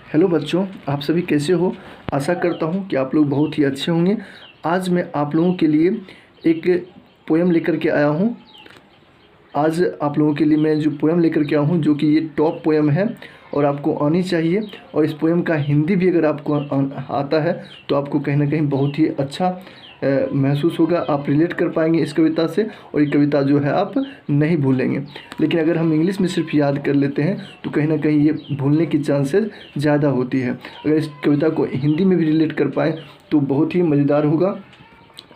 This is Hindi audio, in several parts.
हेलो बच्चों, आप सभी कैसे हो। आशा करता हूँ कि आप लोग बहुत ही अच्छे होंगे। आज मैं आप लोगों के लिए एक पोएम लेकर के आया हूँ। आज आप लोगों के लिए मैं जो पोएम लेकर के आया हूँ, जो कि ये टॉप पोएम है और आपको आनी चाहिए। और इस पोएम का हिंदी भी अगर आपको आता है तो आपको कहीं ना कहीं बहुत ही अच्छा महसूस होगा। आप रिलेट कर पाएंगे इस कविता से और ये कविता जो है आप नहीं भूलेंगे। लेकिन अगर हम इंग्लिश में सिर्फ याद कर लेते हैं तो कहीं ना कहीं ये भूलने की चांसेस ज़्यादा होती है। अगर इस कविता को हिंदी में भी रिलेट कर पाएँ तो बहुत ही मज़ेदार होगा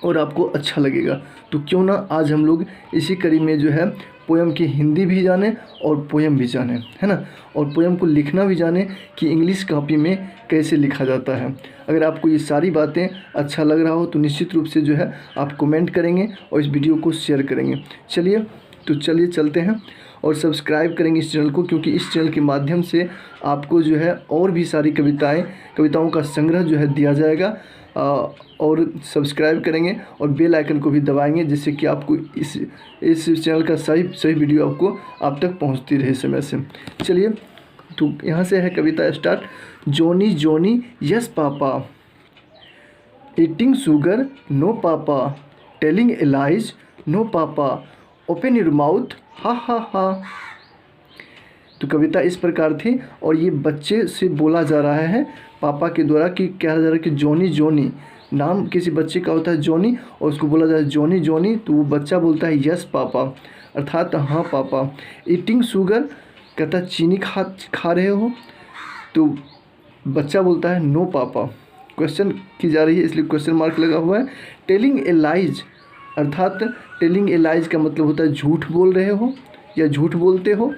और आपको अच्छा लगेगा। तो क्यों ना आज हम लोग इसी कड़ी में जो है पोएम की हिंदी भी जाने और पोएम भी जाने, है ना। और पोएम को लिखना भी जाने कि इंग्लिश कॉपी में कैसे लिखा जाता है। अगर आपको ये सारी बातें अच्छा लग रहा हो तो निश्चित रूप से जो है आप कमेंट करेंगे और इस वीडियो को शेयर करेंगे। चलिए चलते हैं और सब्सक्राइब करेंगे इस चैनल को, क्योंकि इस चैनल के माध्यम से आपको जो है और भी सारी कविताओं का संग्रह जो है दिया जाएगा। और सब्सक्राइब करेंगे और बेल आइकन को भी दबाएंगे, जिससे कि आपको इस चैनल का सही वीडियो आप तक पहुंचती रहे समय से। चलिए, तो यहाँ से है कविता start. Johnny Johnny yes papa, eating sugar no papa, telling a lies no papa, open your mouth ha ha हा। तो कविता इस प्रकार थी और ये बच्चे से बोला जा रहा है पापा के द्वारा कि कहा जा रहा है कि जोनी जोनी, नाम किसी बच्चे का होता है जोनी और उसको बोला जाता है जोनी जोनी। तो वो बच्चा बोलता है यस पापा, अर्थात हाँ पापा। ईटिंग शुगर, कहता है चीनी खा रहे हो, तो बच्चा बोलता है नो पापा। क्वेश्चन की जा रही है इसलिए क्वेश्चन मार्क लगा हुआ है। टेलिंग ए लाइज, अर्थात टेलिंग ए लाइज का मतलब होता है झूठ बोल रहे हो या झूठ बोलते हो।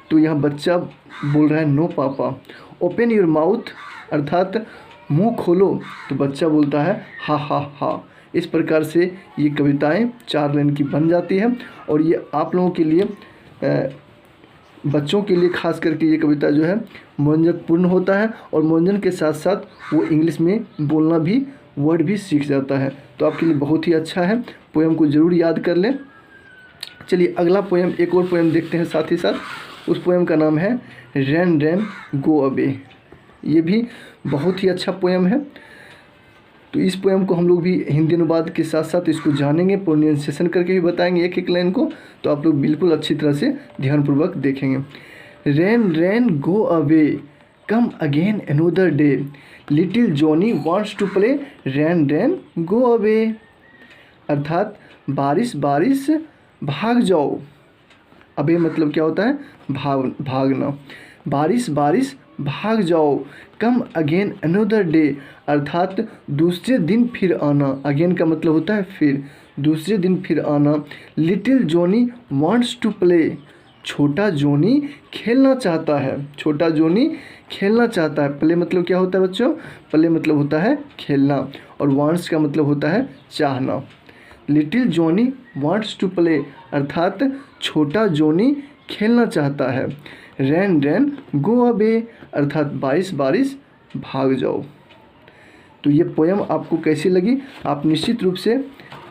तो यहाँ बच्चा बोल रहा है no papa. Open your mouth, अर्थात मुंह खोलो, तो बच्चा बोलता है हा हा हा। इस प्रकार से ये कविताएं 4 लाइन की बन जाती है और ये आप लोगों के लिए बच्चों के लिए खास करके ये कविता जो है मनोरंजकपूर्ण होता है और मनोरंजन के साथ साथ वो इंग्लिश में बोलना भी, वर्ड भी सीख जाता है। तो आपके लिए बहुत ही अच्छा है। पोएम को ज़रूर याद कर लें। चलिए अगला पोएम, एक और पोएम देखते हैं साथ ही साथ। उस पोएम का नाम है रैन रैन गो अवे। ये भी बहुत ही अच्छा पोएम है। तो इस पोएम को हम लोग भी हिंदी अनुवाद के साथ साथ इसको जानेंगे, प्रोनाउंसिएशन करके भी बताएंगे एक एक लाइन को। तो आप लोग बिल्कुल अच्छी तरह से ध्यानपूर्वक देखेंगे। Rain rain go away, come again another day, little Johnny wants to play, rain rain go away. अर्थात बारिश बारिश भाग जाओ। अबे मतलब क्या होता है, भागना। बारिश बारिश भाग जाओ, कम अगेन अनोदर डे, अर्थात दूसरे दिन फिर आना। अगेन का मतलब होता है फिर, दूसरे दिन फिर आना। Little Johnny wants to play, छोटा जॉनी खेलना चाहता है। छोटा जॉनी खेलना चाहता है। प्ले मतलब क्या होता है बच्चों, प्ले मतलब होता है खेलना और वांट्स का मतलब होता है चाहना। Little Johnny wants to play, अर्थात छोटा जॉनी खेलना चाहता है। रैन रैन गो अवे, अर्थात बारिश बारिश भाग जाओ। तो ये पोएम आपको कैसी लगी आप निश्चित रूप से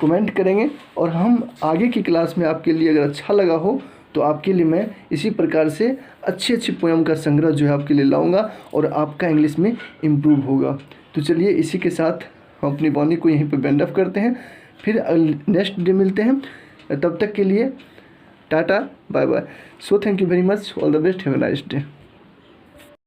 कमेंट करेंगे और हम आगे की क्लास में आपके लिए अगर अच्छा लगा हो तो आपके लिए मैं इसी प्रकार से अच्छी पोएम का संग्रह जो है आपके लिए लाऊंगा और आपका इंग्लिश में इम्प्रूव होगा। तो चलिए इसी के साथ हम अपनी वाणी को यहीं पर बेंड अप करते हैं। फिर नेक्स्ट डे मिलते हैं। तब तक के लिए ta-ta bye bye. So thank you very much, all the best, have a nice day.